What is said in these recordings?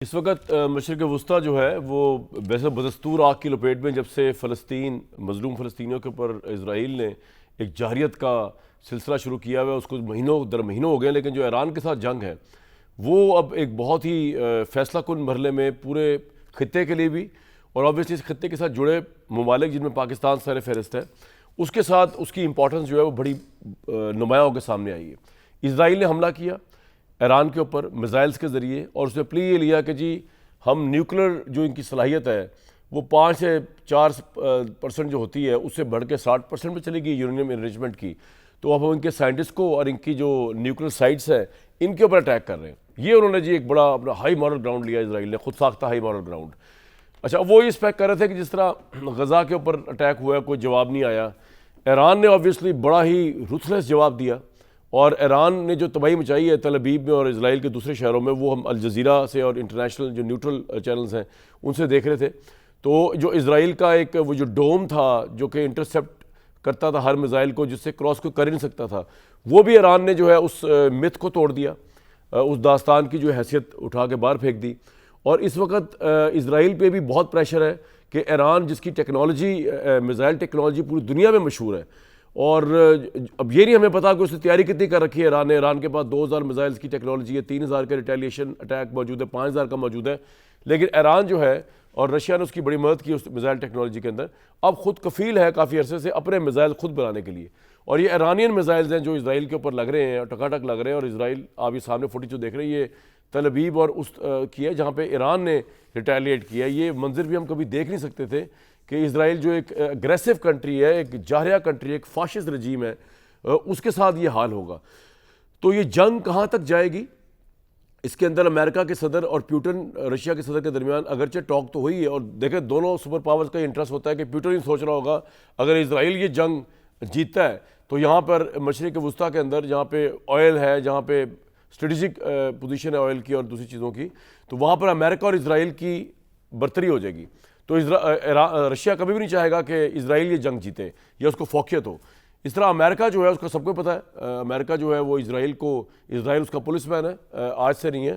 اس وقت مشرق وسطیٰ جو ہے وہ ویسے بدستور آگ کی لپیٹ میں جب سے فلسطین مظلوم فلسطینیوں کے اوپر اسرائیل نے ایک جارحیت کا سلسلہ شروع کیا ہوا ہے، اس کو مہینوں ہو گئے، لیکن جو ایران کے ساتھ جنگ ہے وہ اب ایک بہت ہی فیصلہ کن مرحلے میں پورے خطے کے لیے بھی، اور آبویسلی اس خطے کے ساتھ جڑے ممالک جن میں پاکستان سر فہرست ہے، اس کے ساتھ اس کی امپورٹنس جو ہے وہ بڑی نمایاں ہو کے سامنے آئی ہے۔ اسرائیل نے حملہ کیا ایران کے اوپر میزائلز کے ذریعے، اور اس نے پلی یہ لیا کہ جی ہم نیوکلر جو ان کی صلاحیت ہے وہ 5 سے 4% جو ہوتی ہے اس سے بڑھ کے 60% پہ چلے گی یورینیم انریچمنٹ کی، تو اب ہم ان کے سائنٹسٹ کو اور ان کی جو نیوکلر سائٹس ہیں ان کے اوپر اٹیک کر رہے ہیں۔ یہ انہوں نے جی ایک بڑا اپنا ہائی مارل گراؤنڈ لیا اسرائیل نے، خود ساختہ ہائی مارل گراؤنڈ۔ اچھا، وہ یہ ایکسپیکٹ کر رہے تھے کہ جس طرح غزہ کے اوپر اٹیک ہوا ہے کوئی جواب نہیں آیا، ایران نے آبویسلی بڑا ہی رuthless جواب دیا، اور ایران نے جو تباہی مچائی ہے تل ابیب میں اور اسرائیل کے دوسرے شہروں میں وہ ہم الجزیرہ سے اور انٹرنیشنل جو نیوٹرل چینلز ہیں ان سے دیکھ رہے تھے۔ تو جو اسرائیل کا ایک وہ جو ڈوم تھا جو کہ انٹرسیپٹ کرتا تھا ہر میزائل کو، جس سے کراس کو کر ہی نہیں سکتا تھا، وہ بھی ایران نے جو ہے اس متھ کو توڑ دیا، اس داستان کی جو حیثیت اٹھا کے باہر پھینک دی۔ اور اس وقت اسرائیل پہ بھی بہت پریشر ہے کہ ایران جس کی ٹیکنالوجی میزائل ٹیکنالوجی پوری دنیا میں مشہور ہے، اور اب یہ نہیں ہمیں پتا کہ اس نے تیاری کتنی کر رکھی ہے ایران نے۔ ایران کے پاس 2000 میزائلز کی ٹیکنالوجی ہے، 3000 کا ریٹیلیشن اٹیک موجود ہے، 5000 کا موجود ہے، لیکن ایران جو ہے اور رشیا نے اس کی بڑی مدد کی اس میزائل ٹیکنالوجی کے اندر، اب خود کفیل ہے کافی عرصے سے اپنے میزائل خود بنانے کے لیے، اور یہ ایرانین میزائلز ہیں جو اسرائیل کے اوپر لگ رہے ہیں اور ٹکاٹک لگ رہے ہیں۔ اور اسرائیل آپ یہ سامنے فوٹیج جو دیکھ رہے ہیں یہ تل ابیب اور اس کی ہے جہاں پہ ایران نے ریٹیلیٹ کیا ہے۔ یہ منظر بھی ہم کبھی دیکھ نہیں سکتے تھے کہ اسرائیل جو ایک اگریسو کنٹری ہے، ایک جارحیہ کنٹری ہے، ایک فاشسٹ رجیم ہے، اس کے ساتھ یہ حال ہوگا۔ تو یہ جنگ کہاں تک جائے گی؟ اس کے اندر امریکہ کے صدر اور پیوٹن رشیا کے صدر کے درمیان اگرچہ ٹاک تو ہوئی ہے، اور دیکھیں دونوں سپر پاورز کا انٹرسٹ ہوتا ہے کہ پیوٹن ہی سوچ رہا ہوگا اگر اسرائیل یہ جنگ جیتتا ہے تو یہاں پر مشرق وسطیٰ کے اندر جہاں پہ آئل ہے، جہاں پہ اسٹریٹجک پوزیشن ہے آئل کی اور دوسری چیزوں کی، تو وہاں پر امریکہ اور اسرائیل کی برتری ہو جائے گی۔ تو رشیا کبھی بھی نہیں چاہے گا کہ اسرائیل یہ جنگ جیتے یا اس کو فوقیت ہو۔ اس طرح امریکہ جو ہے اس کا سب کو پتہ ہے، امریکہ جو ہے وہ اسرائیل اس کا پولیس مین ہے، آج سے نہیں ہے،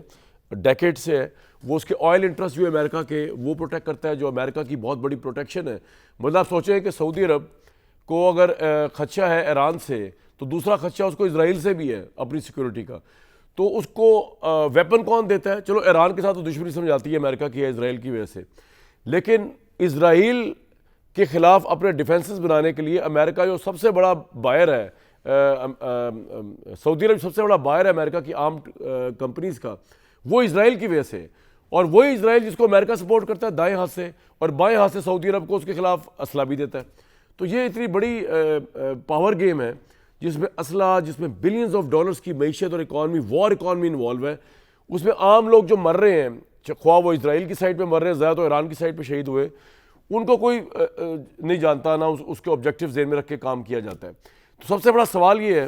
ڈیکیڈ سے ہے، وہ اس کے آئل انٹرسٹ جو ہے امریکہ کے وہ پروٹیکٹ کرتا ہے، جو امریکہ کی بہت بڑی پروٹیکشن ہے۔ مطلب آپ سوچیں کہ سعودی عرب کو اگر خدشہ ہے ایران سے تو دوسرا خدشہ اس کو اسرائیل سے بھی ہے اپنی سیکورٹی کا، تو اس کو ویپن کون دیتا ہے؟ چلو ایران کے ساتھ تو دشمنی سمجھ آتی ہے امریکہ کی ہے اسرائیل کی وجہ سے، لیکن اسرائیل کے خلاف اپنے ڈیفنسز بنانے کے لیے امریکہ جو سب سے بڑا بائر ہے، سعودی عرب سب سے بڑا بائر ہے امریکہ کی آرمڈ کمپنیز کا، وہ اسرائیل کی وجہ سے، اور وہی اسرائیل جس کو امریکہ سپورٹ کرتا ہے دائیں ہاتھ سے، اور بائیں ہاتھ سے سعودی عرب کو اس کے خلاف اسلحہ بھی دیتا ہے۔ تو یہ اتنی بڑی پاور گیم ہے جس میں اسلحہ، جس میں بلینز آف ڈالرز کی معیشت اور اکانومی، وار اکانومی انوالو ہے، اس میں عام لوگ جو مر رہے ہیں، خواہ وہ اسرائیل کی سائڈ پہ مر رہے ہیں زیادہ تو ایران کی سائڈ پہ شہید ہوئے، ان کو کوئی نہیں جانتا، نہ اس کے آبجیکٹیو ذہن میں رکھ کے کام کیا جاتا ہے۔ تو سب سے بڑا سوال یہ ہے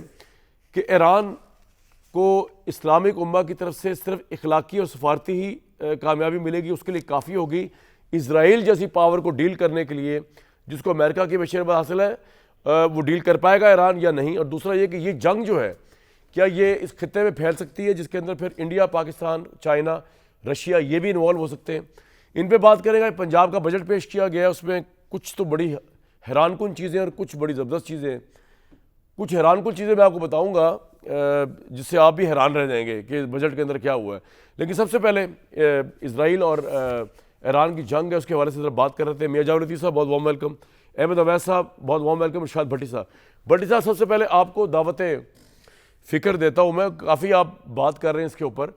کہ ایران کو اسلامک امہ کی طرف سے صرف اخلاقی اور سفارتی ہی کامیابی ملے گی، اس کے لیے کافی ہوگی اسرائیل جیسی پاور کو ڈیل کرنے کے لیے جس کو امریکہ کی بشیرباد حاصل ہے، وہ ڈیل کر پائے گا ایران یا نہیں؟ اور دوسرا یہ کہ یہ جنگ جو ہے کیا یہ اس خطے میں پھیل سکتی ہے جس کے اندر پھر انڈیا، پاکستان، چائنا، رشیا یہ بھی انوالو ہو سکتے ہیں؟ ان پہ بات کریں گے۔ پنجاب کا بجٹ پیش کیا گیا ہے، اس میں کچھ تو بڑی حیران کن چیزیں اور کچھ بڑی زبردست چیزیں ہیں۔ کچھ حیران کن چیزیں میں آپ کو بتاؤں گا جس سے آپ بھی حیران رہ جائیں گے کہ بجٹ کے اندر کیا ہوا ہے، لیکن سب سے پہلے اسرائیل اور ایران کی جنگ ہے اس کے حوالے سے ذرا بات کر رہے تھے۔ میاں جاوید لطیف صاحب بہت وارم ویلکم، احمد اویس صاحب بہت وارم ویلکم، ارشاد بھٹی صاحب سب سے پہلے آپ کو دعوت فکر دیتا ہوں میں، کافی آپ بات کر رہے ہیں اس کے اوپر،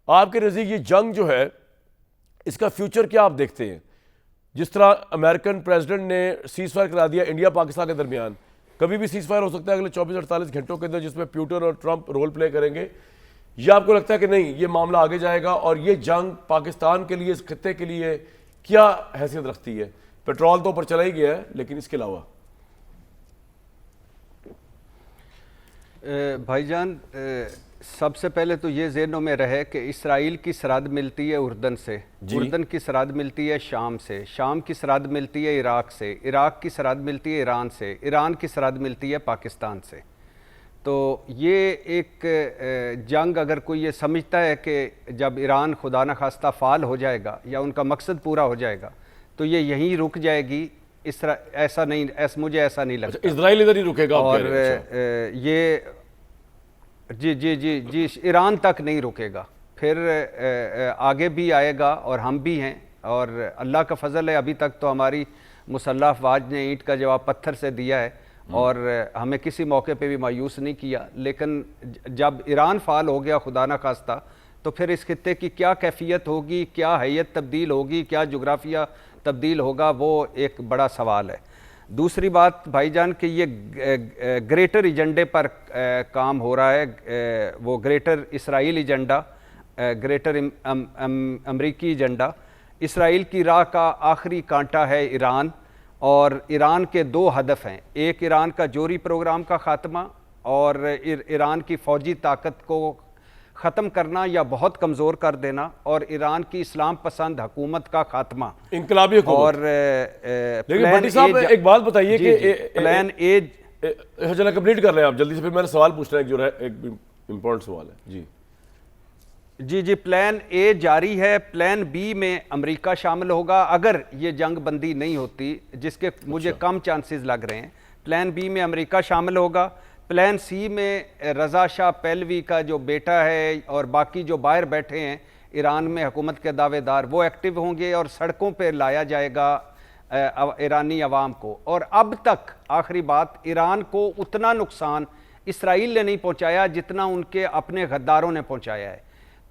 آپ کے نزدیک یہ جنگ جو ہے اس کا فیوچر کیا آپ دیکھتے ہیں؟ جس طرح امریکن پریزیڈنٹ نے سیز فائر کرا دیا انڈیا پاکستان کے درمیان، کبھی بھی سیز فائر ہو سکتا ہے اگلے 24-48 گھنٹوں کے اندر جس میں پیوٹن اور ٹرمپ رول پلے کریں گے، یا آپ کو لگتا ہے کہ نہیں یہ معاملہ آگے جائے گا اور یہ جنگ پاکستان کے لیے، اس خطے کے لیے کیا حیثیت رکھتی ہے؟ پیٹرول تو اوپر چلا ہی گیا ہے لیکن اس کے علاوہ بھائی جان، سب سے پہلے تو یہ ذہنوں میں رہے کہ اسرائیل کی سرحد ملتی ہے اردن سے، اردن کی سرحد ملتی ہے شام سے، شام کی سرحد ملتی ہے عراق سے، عراق کی سرحد ملتی ہے ایران سے، ایران کی سرحد ملتی ہے پاکستان سے۔ تو یہ ایک جنگ اگر کوئی یہ سمجھتا ہے کہ جب ایران خدا نخواستہ فعال ہو جائے گا یا ان کا مقصد پورا ہو جائے گا تو یہ یہیں رک جائے گی، ایسا نہیں، مجھے ایسا نہیں لگتا۔ اسرائیل ادھر ہی رکے گا اور یہ جی ایران تک نہیں رکے گا، پھر آگے بھی آئے گا اور ہم بھی ہیں، اور اللہ کا فضل ہے ابھی تک تو ہماری مسلح افواج نے اینٹ کا جواب پتھر سے دیا ہے اور ہمیں کسی موقع پہ بھی مایوس نہیں کیا، لیکن جب ایران فعال ہو گیا خدا نخواستہ تو پھر اس خطے کی کیا کیفیت ہوگی، کیا حیت تبدیل ہوگی، کیا جغرافیہ تبدیل ہوگا، وہ ایک بڑا سوال ہے۔ دوسری بات بھائی جان کہ یہ گریٹر ایجنڈے پر کام ہو رہا ہے، وہ گریٹر اسرائیل ایجنڈا، گریٹر امریکی ایجنڈا۔ اسرائیل کی راہ کا آخری کانٹا ہے ایران، اور ایران کے دو ہدف ہیں، ایک ایران کا جوہری پروگرام کا خاتمہ اور ایران کی فوجی طاقت کو ختم کرنا یا بہت کمزور کر دینا، اور ایران کی اسلام پسند حکومت کا خاتمہ، انقلابی حکومت۔ اور لیکن بھٹی صاحب ایک بات بتائیے کہ پلان اے، چلا کمپلیٹ کر رہے ہیں آپ جلدی سے، پھر میں نے سوال پوچھنا ہے جو ہے ایک امپورٹنٹ سوال ہے۔ جی پلان اے جاری ہے، پلان بی میں امریکہ شامل ہوگا اگر یہ جنگ بندی نہیں ہوتی، جس کے مجھے کم چانسز لگ رہے ہیں۔ پلان بی میں امریکہ شامل ہوگا، پلان سی میں رضا شاہ پہلوی کا جو بیٹا ہے اور باقی جو باہر بیٹھے ہیں ایران میں حکومت کے دعوے دار، وہ ایکٹیو ہوں گے اور سڑکوں پہ لایا جائے گا ایرانی عوام کو۔ اور اب تک آخری بات، ایران کو اتنا نقصان اسرائیل نے نہیں پہنچایا جتنا ان کے اپنے غداروں نے پہنچایا ہے۔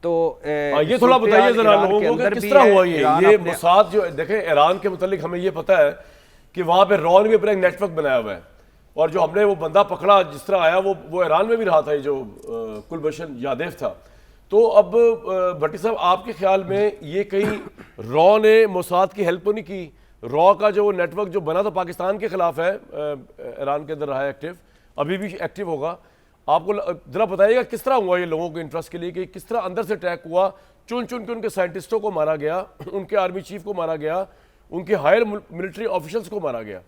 تو یہ تھوڑا بتائیے ذرا لوگوں کو کہ کس طرح ہوا یہ موساد جو دیکھیں ایران کے متعلق ہمیں یہ پتہ ہے کہ وہاں پہ رون بھی اپنا ایک نیٹ ورک بنایا ہوا ہے، اور جو ہم نے وہ بندہ پکڑا جس طرح آیا وہ ایران میں بھی رہا تھا، جو کلبھشن یادیو تھا۔ تو اب بھٹی صاحب آپ کے خیال میں یہ کہیں را نے موساد کی ہیلپ تو نہیں کی؟ را کا جو نیٹ ورک جو بنا تھا پاکستان کے خلاف ہے، ایران کے اندر رہا ہے ایکٹیو، ابھی بھی ایکٹیو ہوگا۔ آپ کو ذرا بتائیے گا کس طرح ہوا یہ لوگوں کے انٹرسٹ کے لیے، کہ کس طرح اندر سے اٹیک ہوا، چن کے ان کے سائنٹسٹوں کو مارا گیا، ان کے آرمی چیف کو مارا گیا، ان کے ہائر ملٹری آفیشلز کو مارا گیا؟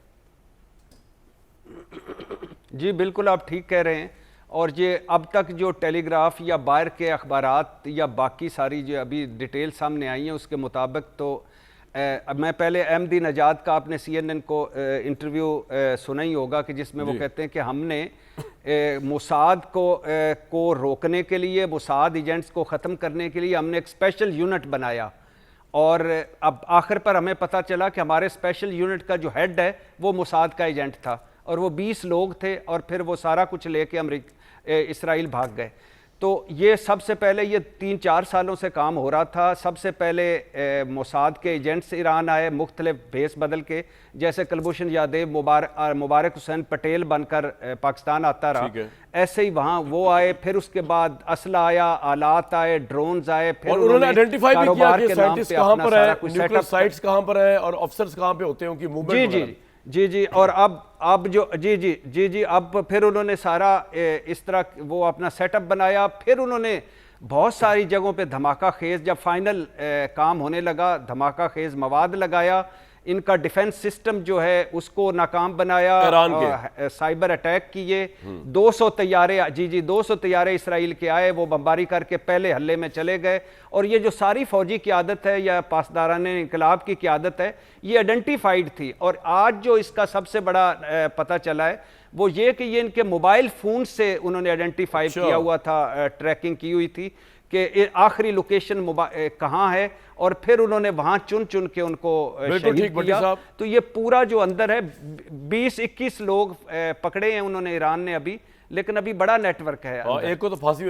جی بالکل آپ ٹھیک کہہ رہے ہیں، اور یہ اب تک جو ٹیلی گراف یا باہر کے اخبارات یا باقی ساری جو ابھی ڈیٹیل سامنے آئی ہیں اس کے مطابق تو میں پہلے احمدی نژاد کا آپ نے CNN کو انٹرویو سنا ہی ہوگا کہ جس میں وہ کہتے ہیں کہ ہم نے موساد کو روکنے کے لیے، موساد ایجنٹس کو ختم کرنے کے لیے ہم نے ایک اسپیشل یونٹ بنایا، اور اب آخر پر ہمیں پتہ چلا کہ ہمارے اسپیشل یونٹ کا جو ہیڈ ہے وہ موساد کا ایجنٹ تھا، اور وہ 20 لوگ تھے، اور پھر وہ سارا کچھ لے کے اسرائیل بھاگ گئے۔ تو یہ سب سے پہلے یہ 3-4 سالوں سے کام ہو رہا تھا۔ سب سے پہلے موساد کے ایجنٹس ایران آئے مختلف بھیس بدل کے، جیسے کلبھوشن یادیو مبارک حسین پٹیل بن کر پاکستان آتا رہا، ایسے ہی وہاں وہ آئے، پھر اس کے بعد اسلحہ آیا، آلات آئے، ڈرونز آئے، پھر انہوں نے آئیڈینٹیفائی بھی کیا کہ سائنٹسٹ کہاں پر ہے، نیوکلیر سائٹس کہاں پر ہیں، اور افسرز کہاں پہ ہوتے ہیں، ان کی موومنٹ وغیرہ۔ جی اور اب جو اب پھر انہوں نے سارا اس طرح وہ اپنا سیٹ اپ بنایا، پھر انہوں نے بہت ساری جگہوں پہ دھماکہ خیز، جب فائنل کام ہونے لگا دھماکہ خیز مواد لگایا، ان کا ڈیفنس سسٹم جو ہے اس کو ناکام بنایا، سائبر اٹیک کیے، 200 طیارے 200 طیارے اسرائیل کے آئے، وہ بمباری کر کے پہلے حلے میں چلے گئے، اور یہ جو ساری فوجی قیادت ہے یا پاسداران انقلاب کی قیادت ہے یہ آئیڈینٹیفائڈ تھی۔ اور آج جو اس کا سب سے بڑا پتہ چلا ہے وہ یہ کہ یہ ان کے موبائل فون سے انہوں نے آئیڈینٹیفائی کیا ہوا تھا، ٹریکنگ کی ہوئی تھی کہ آخری لوکیشن کہاں ہے، اور پھر انہوں نے وہاں چن کے ان کو شہید کیا۔ تو یہ پورا جو اندر ہے 20-21 لوگ پکڑے ہیں انہوں نے ایران نے ابھی، لیکن ابھی بڑا نیٹ ورک ہے۔ ایک کو تو پھانسی